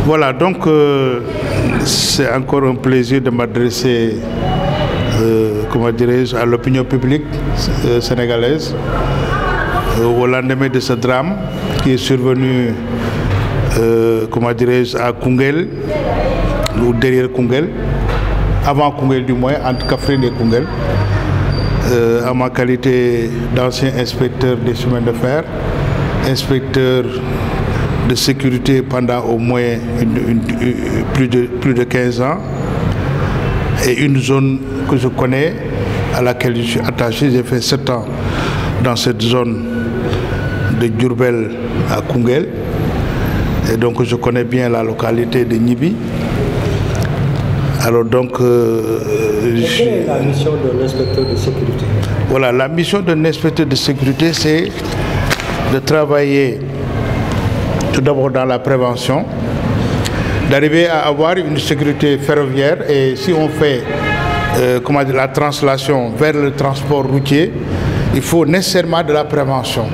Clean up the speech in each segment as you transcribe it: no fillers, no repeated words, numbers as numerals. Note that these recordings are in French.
Voilà, donc c'est encore un plaisir de m'adresser, comment dirais-je, à l'opinion publique sénégalaise au lendemain de ce drame qui est survenu, comment dirais-je, à Koungheul, ou derrière Koungheul, avant Koungheul du moins, entre Kaffrine et Koungheul, à ma qualité d'ancien inspecteur des chemins de fer, inspecteur de sécurité pendant au moins plus de 15 ans, et une zone que je connais, à laquelle je suis attaché. J'ai fait 7 ans dans cette zone de Diourbel à Koungheul, et donc je connais bien la localité de Nibi. Alors donc, quelle est la mission d'un inspecteur de sécurité? Voilà, la mission d'un inspecteur de sécurité, c'est de travailler tout d'abord dans la prévention, d'arriver à avoir une sécurité ferroviaire, et si on fait comment dire, la translation vers le transport routier, il faut nécessairement de la prévention.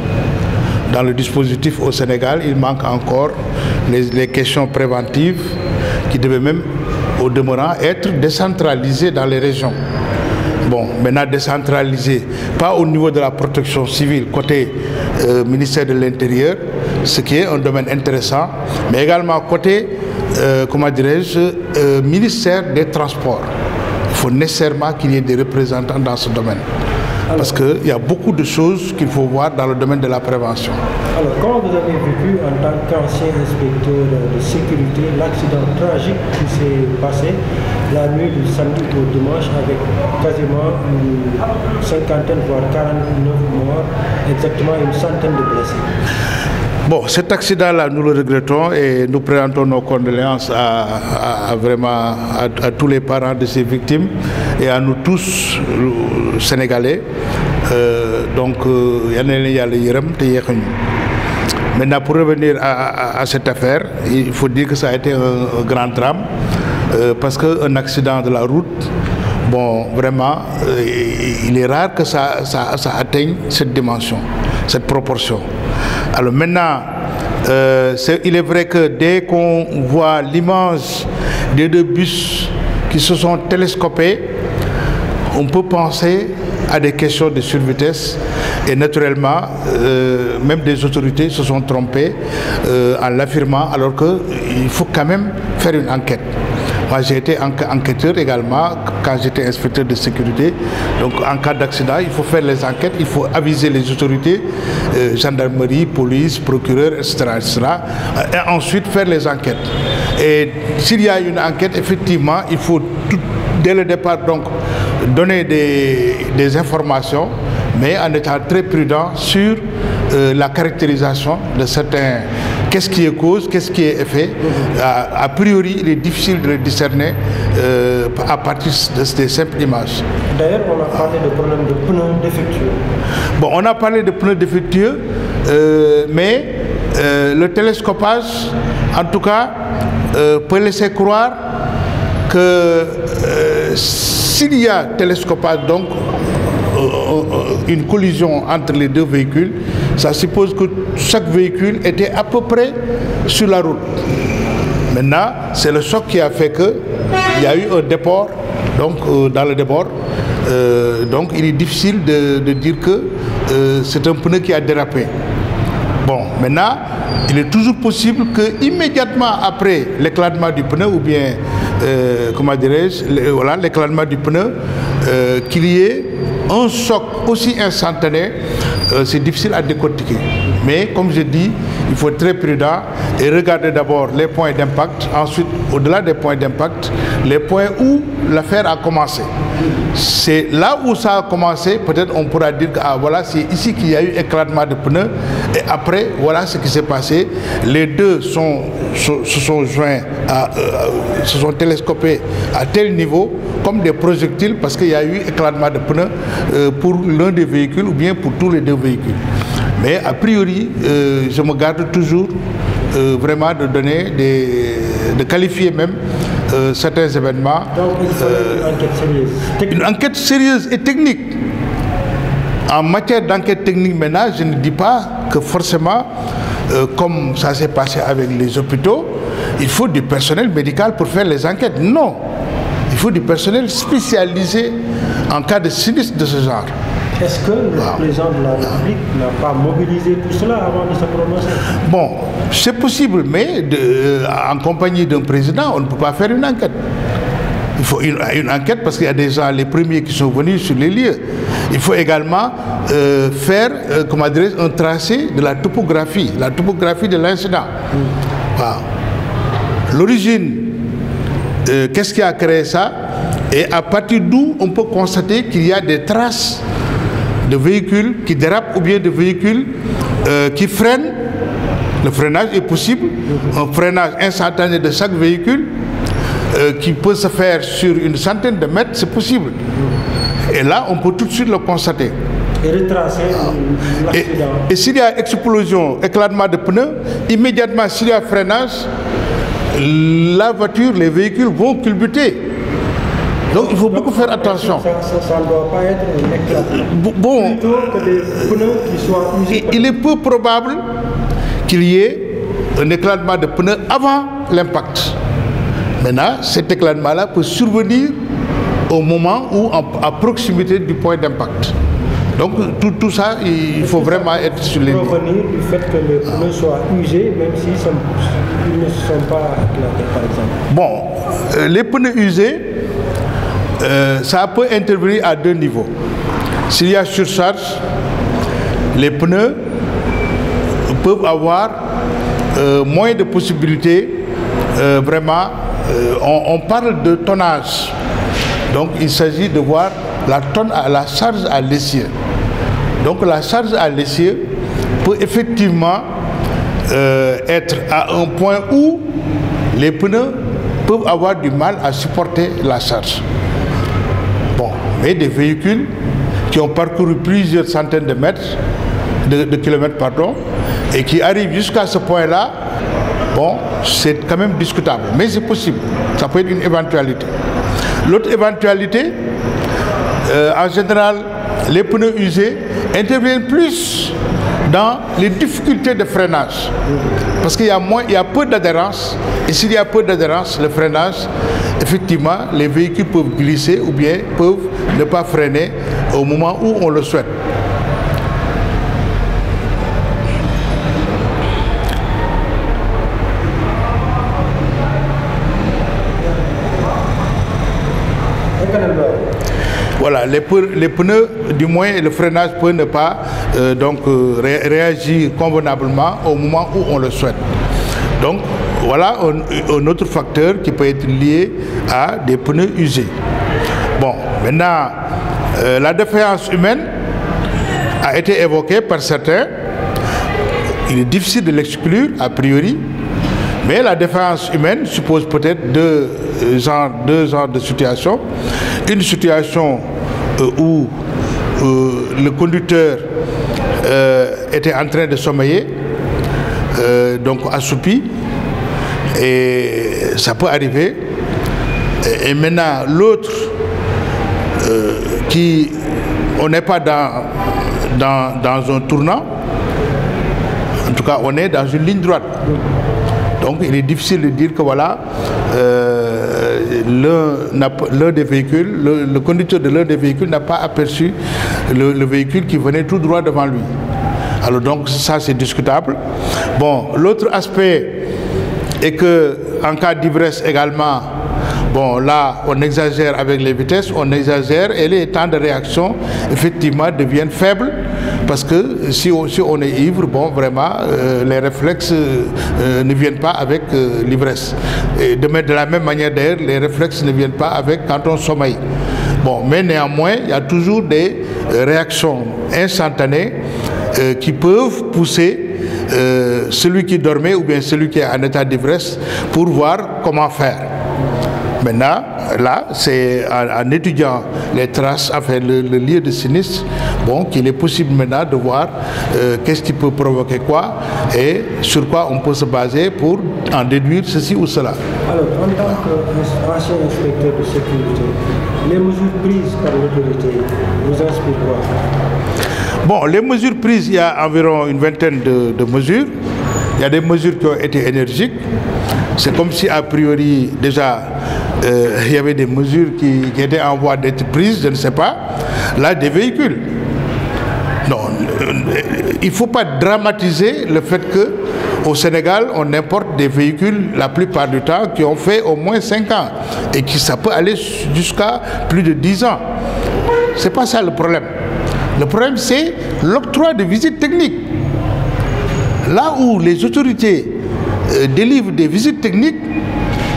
Dans le dispositif au Sénégal, il manque encore les questions préventives qui devaient même, au demeurant, être décentralisées dans les régions. Bon, maintenant décentralisées, pas au niveau de la protection civile, côté ministère de l'Intérieur, ce qui est un domaine intéressant, mais également côté, comment dirais-je, ministère des Transports. Il faut nécessairement qu'il y ait des représentants dans ce domaine. Parce qu'il y a beaucoup de choses qu'il faut voir dans le domaine de la prévention. Alors, comment vous avez vécu en tant qu'ancien inspecteur de sécurité l'accident tragique qui s'est passé la nuit du samedi au dimanche avec quasiment une cinquantaine, voire 49 morts, exactement une centaine de blessés? Bon, cet accident-là, nous le regrettons et nous présentons nos condoléances vraiment à tous les parents de ces victimes et à nous tous, Sénégalais. Donc, maintenant, pour revenir à cette affaire, il faut dire que ça a été un grand drame parce qu'un accident de la route, bon, vraiment, il est rare que ça atteigne cette dimension, cette proportion. Alors maintenant, il est vrai que dès qu'on voit l'image des deux bus qui se sont télescopés, on peut penser à des questions de survitesse, et naturellement, même des autorités se sont trompées en l'affirmant, alors qu'il faut quand même faire une enquête. Moi, j'ai été enquêteur également quand j'étais inspecteur de sécurité. Donc, en cas d'accident, il faut faire les enquêtes, il faut aviser les autorités, gendarmerie, police, procureur, etc., etc., et ensuite faire les enquêtes. Et s'il y a une enquête, effectivement, il faut dès le départ donc donner des informations, mais en étant très prudent sur la caractérisation de certains. Qu'est-ce qui est cause, qu'est-ce qui est effet? A priori, il est difficile de le discerner à partir des simples images. D'ailleurs, on a parlé de problème de pneus défectueux. Bon, on a parlé de pneus défectueux, mais le télescopage, en tout cas, peut laisser croire que s'il y a télescopage, donc une collision entre les deux véhicules, ça suppose que chaque véhicule était à peu près sur la route. Maintenant, c'est le choc qui a fait qu'il y a eu un déport, donc dans le déport, donc il est difficile de dire que c'est un pneu qui a dérapé. Bon, maintenant, il est toujours possible que immédiatement après l'éclatement du pneu, ou bien, comment dirais-je, voilà, l'éclatement du pneu, qu'il y ait un choc aussi instantané, c'est difficile à décortiquer. Mais comme je dis, il faut être très prudent et regarder d'abord les points d'impact, ensuite, au-delà des points d'impact, les points où l'affaire a commencé. C'est là où ça a commencé, peut-être on pourra dire que voilà, c'est ici qu'il y a eu éclatement de pneus, et après, voilà ce qui s'est passé. Les deux se sont joints, se sont télescopés à tel niveau, comme des projectiles, parce qu'il y a eu éclatement de pneus pour l'un des véhicules ou bien pour tous les deux véhicules. Mais a priori, je me garde toujours vraiment de donner de qualifier même certains événements. Donc il faut une enquête sérieuse. Une enquête sérieuse et technique. En matière d'enquête technique maintenant, je ne dis pas que forcément comme ça s'est passé avec les hôpitaux, il faut du personnel médical pour faire les enquêtes. Non, il faut du personnel spécialisé en cas de sinistre de ce genre. Est-ce que le président de la République n'a pas mobilisé tout cela avant de se prononcer? Bon, c'est possible, mais en compagnie d'un président, on ne peut pas faire une enquête. Il faut une enquête parce qu'il y a déjà les premiers qui sont venus sur les lieux. Il faut également faire, comment dirais-je, un tracé de la topographie de l'incident. Voilà. L'origine, qu'est-ce qui a créé ça? Et à partir d'où on peut constater qu'il y a des traces de véhicules qui dérapent ou bien de véhicules qui freinent. Le freinage est possible, un freinage instantané de chaque véhicule qui peut se faire sur une centaine de mètres, c'est possible. Et là, on peut tout de suite le constater. Et retracer l'accident. Et s'il y a explosion, éclatement de pneus, immédiatement, s'il y a freinage, la voiture, les véhicules vont culbuter. Donc il faut beaucoup faire attention. Ça ne doit pas être un éclatement. Bon, plutôt que des pneus qui soient usés. Il est peu probable qu'il y ait un éclatement de pneus avant l'impact. Maintenant, cet éclatement-là peut survenir au moment où, à proximité du point d'impact. Donc tout ça, il faut vraiment être sur les lignes. Provenir du fait que les pneus soient usés, même s'ils ne sont pas éclatés, par exemple. Bon, les pneus usés, ça peut intervenir à deux niveaux. S'il y a surcharge, les pneus peuvent avoir moins de possibilités. Vraiment, on parle de tonnage. Donc il s'agit de voir la charge à l'essieu. Donc la charge à l'essieu peut effectivement être à un point où les pneus peuvent avoir du mal à supporter la charge. Bon, mais des véhicules qui ont parcouru plusieurs centaines de mètres, de kilomètres, pardon, et qui arrivent jusqu'à ce point-là, bon, c'est quand même discutable, mais c'est possible. Ça peut être une éventualité. L'autre éventualité, en général, les pneus usés interviennent plus dans les difficultés de freinage. Parce qu'il y a peu d'adhérence. Et s'il y a peu d'adhérence, le freinage, effectivement, les véhicules peuvent glisser ou bien peuvent ne pas freiner au moment où on le souhaite. Voilà, les pneus, du moins, le freinage peut ne pas réagir convenablement au moment où on le souhaite. Donc, voilà un autre facteur qui peut être lié à des pneus usés. Bon, maintenant, la défaillance humaine a été évoquée par certains. Il est difficile de l'exclure, a priori, mais la défaillance humaine suppose peut-être deux genres de situations. Une situation où le conducteur était en train de sommeiller, donc assoupi, et ça peut arriver. Et maintenant, l'autre, on n'est pas dans un tournant, en tout cas, on est dans une ligne droite. Donc, il est difficile de dire que voilà, l'un des véhicules, le conducteur de l'un des véhicules n'a pas aperçu le véhicule qui venait tout droit devant lui. Alors donc ça c'est discutable. Bon, l'autre aspect est que en cas d'ivresse également, bon là on exagère avec les vitesses, on exagère et les temps de réaction effectivement deviennent faibles. Parce que si on est ivre, bon, vraiment, les réflexes ne viennent pas avec l'ivresse. Et de la même manière, d'ailleurs, les réflexes ne viennent pas avec quand on sommeille. Bon, mais néanmoins, il y a toujours des réactions instantanées qui peuvent pousser celui qui dormait ou bien celui qui est en état d'ivresse pour voir comment faire. Maintenant, là, c'est en étudiant les traces, enfin le lieu de sinistre, bon, qu'il est possible maintenant de voir qu'est-ce qui peut provoquer quoi et sur quoi on peut se baser pour en déduire ceci ou cela. Alors, en tant qu'ancien inspecteur de sécurité, les mesures prises par l'autorité vous inspirent quoi? Bon, les mesures prises, il y a environ une vingtaine de mesures. Il y a des mesures qui ont été énergiques. C'est comme si a priori déjà il y avait des mesures qui étaient en voie d'être prises, je ne sais pas. Là, des véhicules. Non, il ne faut pas dramatiser le fait qu'au Sénégal, on importe des véhicules la plupart du temps qui ont fait au moins 5 ans et qui ça peut aller jusqu'à plus de 10 ans. Ce n'est pas ça le problème. Le problème, c'est l'octroi de visites techniques. Là où les autorités délivrent des visites techniques,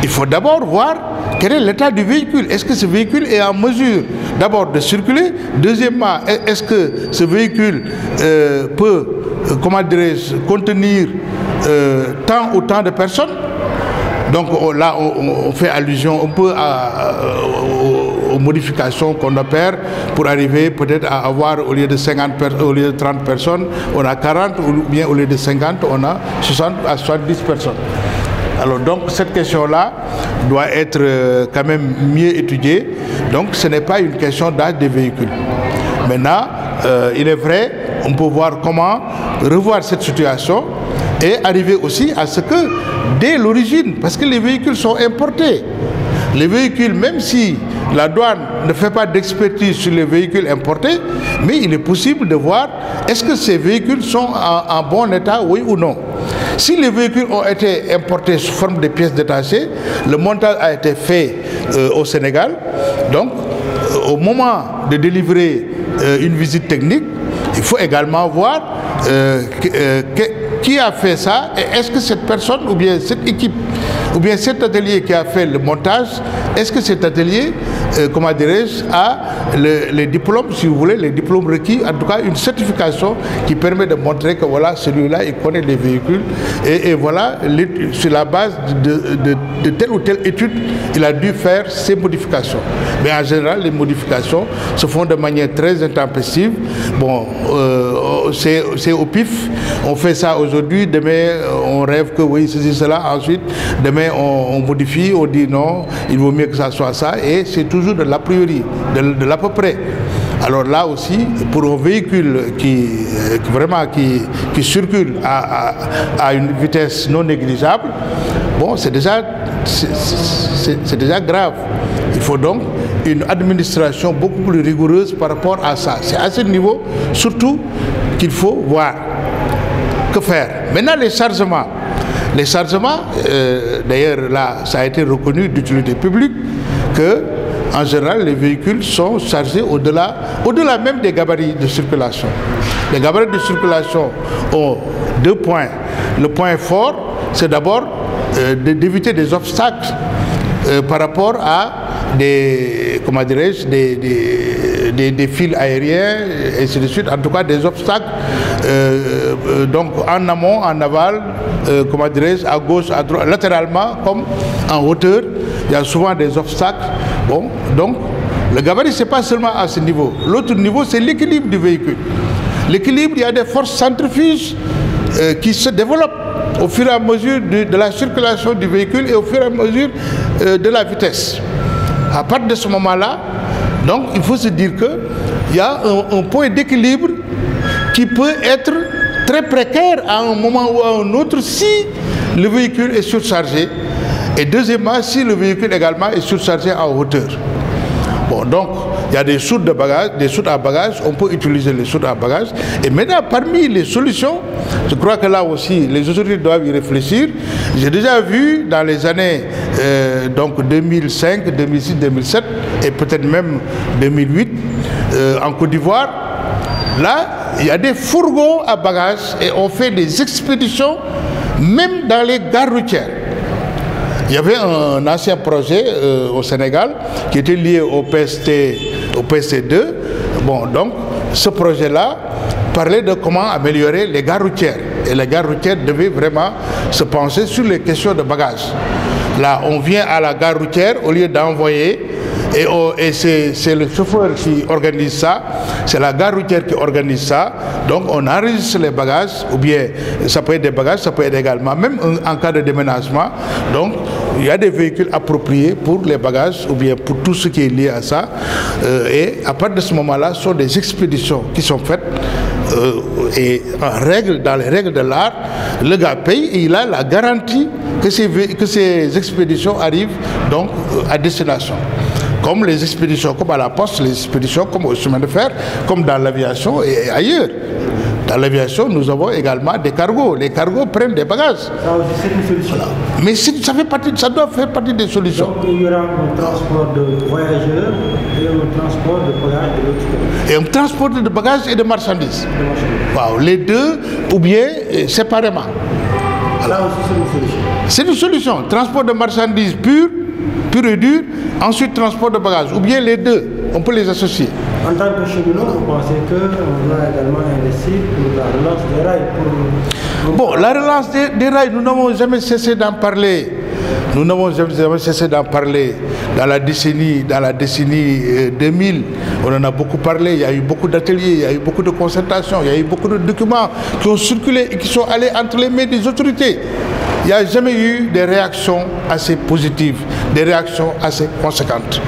il faut d'abord voir quel est l'état du véhicule. Est-ce que ce véhicule est en mesure d'abord de circuler? Deuxièmement, est-ce que ce véhicule peut, comment dirais-je, contenir tant ou tant de personnes? Donc là, on fait allusion un peu aux modifications qu'on opère pour arriver peut-être à avoir, au lieu de 30 personnes, on a 40, ou bien au lieu de 50, on a 60 à 70 personnes. Alors donc cette question-là doit être quand même mieux étudiée. Donc ce n'est pas une question d'âge des véhicules. Maintenant, il est vrai, on peut voir comment revoir cette situation et arriver aussi à ce que, dès l'origine, parce que les véhicules sont importés, les véhicules, même si la douane ne fait pas d'expertise sur les véhicules importés, mais il est possible de voir est-ce que ces véhicules sont en bon état, oui ou non. Si les véhicules ont été importés sous forme de pièces détachées, le montage a été fait au Sénégal. Donc, au moment de délivrer une visite technique, il faut également voir qui a fait ça et est-ce que cette personne ou bien cette équipe ou bien cet atelier qui a fait le montage, est-ce que cet atelier, comment dirais-je, a les diplômes, si vous voulez, les diplômes requis, en tout cas une certification qui permet de montrer que voilà, celui-là, il connaît les véhicules et voilà, sur la base de telle ou telle étude, il a dû faire ces modifications. Mais en général, les modifications se font de manière très intempestive. Bon, c'est au pif, on fait ça aujourd'hui, demain on rêve que oui, ceci, cela, ensuite demain on modifie, on dit non, il vaut mieux que ça soit ça, et c'est toujours de l'a priori, de l'à peu près. Alors là aussi, pour un véhicule qui circule à une vitesse non négligeable, bon, c'est déjà grave. Il faut donc une administration beaucoup plus rigoureuse par rapport à ça. C'est à ce niveau, surtout, qu'il faut voir. Que faire? Maintenant, les chargements. Les chargements, d'ailleurs, là, ça a été reconnu d'utilité publique que, en général, les véhicules sont chargés au-delà même des gabarits de circulation. Les gabarits de circulation ont 2 points. Le point fort, c'est d'abord d'éviter des obstacles par rapport à des, comment dirais-je, des fils aériens, et ainsi de suite, en tout cas des obstacles, donc en amont, en aval, comment dirais-je, à gauche, à droite, latéralement, comme en hauteur, il y a souvent des obstacles. Bon, donc, le gabarit, ce n'est pas seulement à ce niveau. L'autre niveau, c'est l'équilibre du véhicule. L'équilibre, il y a des forces centrifuges qui se développent au fur et à mesure de la circulation du véhicule et au fur et à mesure de la vitesse. À partir de ce moment-là, donc il faut se dire qu'il y a un point d'équilibre qui peut être très précaire à un moment ou à un autre si le véhicule est surchargé. Et deuxièmement, si le véhicule également est surchargé en hauteur. Bon, donc, il y a des soutes de bagages, des soutes à bagages, on peut utiliser les soutes à bagages. Et maintenant, parmi les solutions, je crois que là aussi, les autorités doivent y réfléchir. J'ai déjà vu dans les années donc 2005, 2006, 2007 et peut-être même 2008 en Côte d'Ivoire, là, il y a des fourgons à bagages et on fait des expéditions même dans les gares routières. Il y avait un ancien projet au Sénégal qui était lié au PST2. Bon, donc, ce projet-là parlait de comment améliorer les gares routières. Et les gares routières devaient vraiment se pencher sur les questions de bagages. Là, on vient à la gare routière, au lieu d'envoyer Et c'est le chauffeur qui organise ça, c'est la gare routière qui organise ça. Donc on enregistre les bagages, ou bien ça peut être des bagages, ça peut être également, même en cas de déménagement. Donc il y a des véhicules appropriés pour les bagages ou bien pour tout ce qui est lié à ça. Et à partir de ce moment-là, ce sont des expéditions qui sont faites. Et dans les règles de l'art, le gars paye et il a la garantie que ces expéditions arrivent donc à destination. Comme les expéditions, comme à la poste, les expéditions comme au chemin de fer, comme dans l'aviation et ailleurs. Dans l'aviation, nous avons également des cargos. Les cargos prennent des bagages. Ça aussi, c'est une solution. Voilà. Mais ça doit faire partie des solutions. Donc, il y aura un transport de voyageurs et un transport de bagages de l'autre côté. Et un transport de bagages et de marchandises. Wow. Les deux, ou bien séparément. Voilà. Ça aussi, c'est une solution. C'est une solution. Transport de marchandises pur et dur, ensuite transport de bagages. Ou bien les deux, on peut les associer. En tant que cheminot, vous pensez qu'on doit également investir pour la relance des rails Bon, la relance des rails, nous n'avons jamais cessé d'en parler. Nous n'avons jamais cessé d'en parler. Dans la décennie 2000, on en a beaucoup parlé. Il y a eu beaucoup d'ateliers, il y a eu beaucoup de concertations, il y a eu beaucoup de documents qui ont circulé et qui sont allés entre les mains des autorités. Il n'y a jamais eu des réactions assez positives, des réactions assez conséquentes.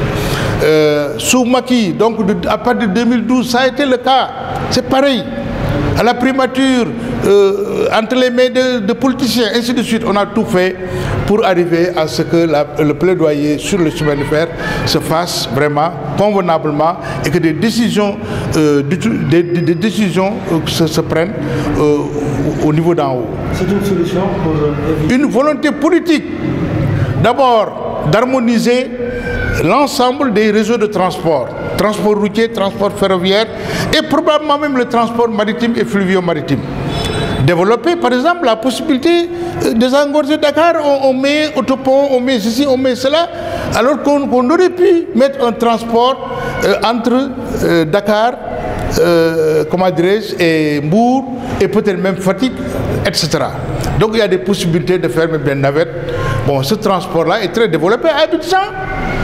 Sous Macky, donc à partir de 2012, ça a été le cas. C'est pareil. À la primature, entre les mains de politiciens, ainsi de suite, on a tout fait pour arriver à ce que le plaidoyer sur le chemin de fer se fasse vraiment convenablement et que des décisions, se prennent au niveau d'en haut. C'est une solution pour une volonté politique, d'abord d'harmoniser l'ensemble des réseaux de transport, transport routier, transport ferroviaire et probablement même le transport maritime et fluvio-maritime. Développer par exemple la possibilité de désengorger Dakar, on met autopont, on met ceci, on met cela, alors qu'on aurait pu mettre un transport entre Dakar, comment dirais-je, et Mbour, et peut-être même Fatick, etc. Donc il y a des possibilités de faire même des navettes. Bon, ce transport-là est très développé à Abidjan.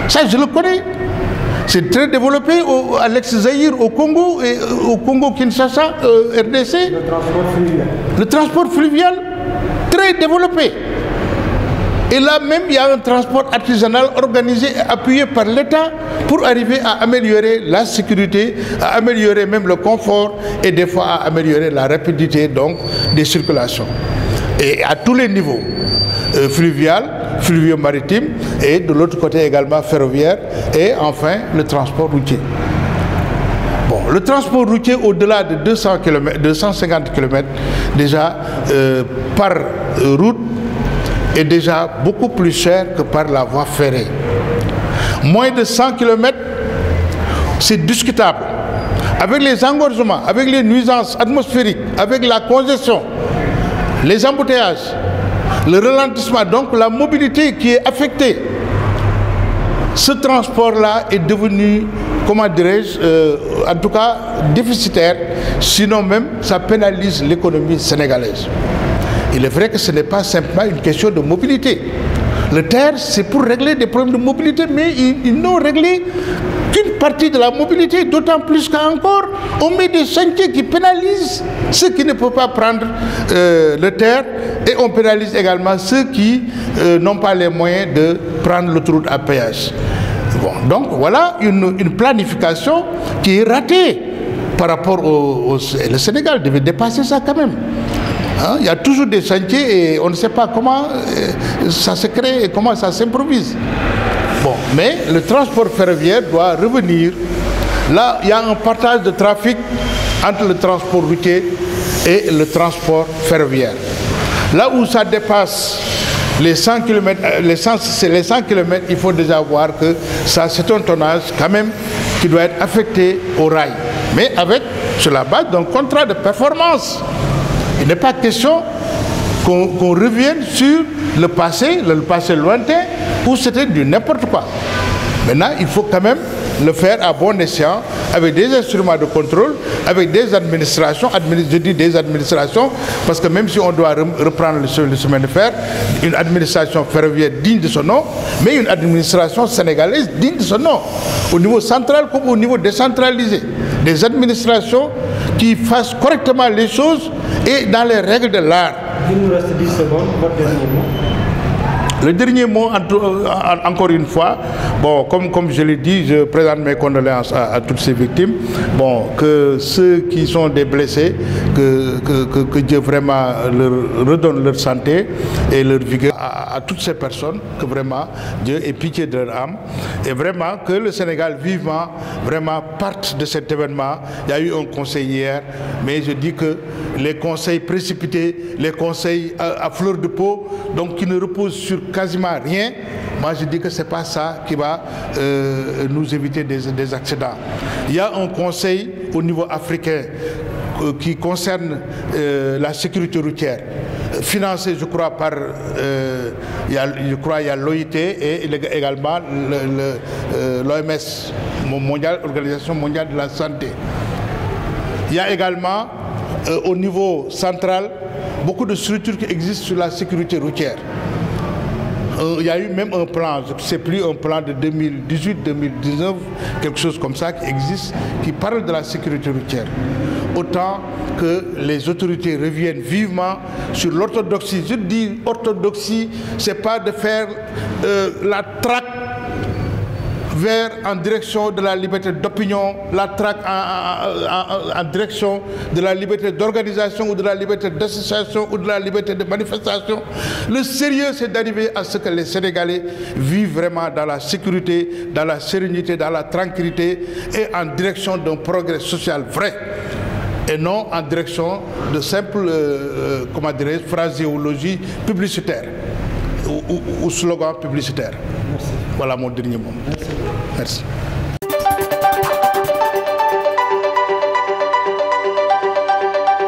Ça, je le connais. C'est très développé à l'ex-Zaïre, au Congo, et au Congo-Kinshasa, RDC. le transport fluvial. Le transport fluvial, très développé. Et là même, il y a un transport artisanal organisé et appuyé par l'État pour arriver à améliorer la sécurité, à améliorer même le confort et des fois à améliorer la rapidité donc, des circulations. Et à tous les niveaux, fluvial, fluvio-maritime et de l'autre côté également ferroviaire et enfin le transport routier. Bon, le transport routier au-delà de 250 km déjà par route est déjà beaucoup plus cher que par la voie ferrée. Moins de 100 km, c'est discutable. Avec les engorgements, avec les nuisances atmosphériques, avec la congestion, les embouteillages, le ralentissement, donc la mobilité qui est affectée, ce transport-là est devenu, comment dirais-je, en tout cas déficitaire, sinon même ça pénalise l'économie sénégalaise. Il est vrai que ce n'est pas simplement une question de mobilité. Le TER, c'est pour régler des problèmes de mobilité, mais ils n'ont réglé qu'une partie de la mobilité, d'autant plus qu'encore, on met des sentiers qui pénalisent ceux qui ne peuvent pas prendre le TER et on pénalise également ceux qui n'ont pas les moyens de prendre l'autoroute à péage. Bon, donc voilà une planification qui est ratée par rapport le Sénégal devait dépasser ça quand même. Hein? Il y a toujours des chantiers et on ne sait pas comment ça se crée et comment ça s'improvise. Bon, mais le transport ferroviaire doit revenir. Là, il y a un partage de trafic entre le transport routier et le transport ferroviaire. Là où ça dépasse les 100 km, il faut déjà voir que ça, c'est un tonnage quand même qui doit être affecté au rail. Mais sur la base d'un contrat de performance. Il n'est pas question qu'on revienne sur le passé lointain, où c'était du n'importe quoi. Maintenant, il faut quand même le faire à bon escient, avec des instruments de contrôle, avec des administrations, je dis des administrations, parce que même si on doit reprendre le chemin de fer, une administration ferroviaire digne de son nom, mais une administration sénégalaise digne de son nom, au niveau central comme au niveau décentralisé. Des administrations qui fassent correctement les choses et dans les règles de l'art. Il nous reste 10 secondes, votre dernier mot. Le dernier mot, encore une fois, bon, comme je l'ai dit, je présente mes condoléances à toutes ces victimes. Bon, que ceux qui sont des blessés, que Dieu vraiment leur redonne leur santé et leur vigueur à toutes ces personnes, que vraiment Dieu ait pitié de leur âme. Et vraiment que le Sénégal vivement, vraiment parte de cet événement. Il y a eu un conseil hier, mais je dis que les conseils précipités, les conseils à fleur de peau, donc qui ne reposent sur quasiment rien, moi je dis que ce n'est pas ça qui va nous éviter des accidents. Il y a un conseil au niveau africain qui concerne la sécurité routière, financé je crois par il y a l'OIT et également l'OMS, Organisation mondiale de la santé. Il y a également au niveau central beaucoup de structures qui existent sur la sécurité routière. Il y a eu même un plan, je ne sais plus, un plan de 2018-2019, quelque chose comme ça qui existe, qui parle de la sécurité routière. Autant que les autorités reviennent vivement sur l'orthodoxie. Je dis orthodoxie, ce n'est pas de faire la traque en direction de la liberté d'opinion, la traque en direction de la liberté d'organisation ou de la liberté d'association ou de la liberté de manifestation. Le sérieux, c'est d'arriver à ce que les Sénégalais vivent vraiment dans la sécurité, dans la sérénité, dans la tranquillité et en direction d'un progrès social vrai et non en direction de simples phraséologie publicitaire ou slogan publicitaire. Merci. Voilà mon dernier mot. Merci. Merci.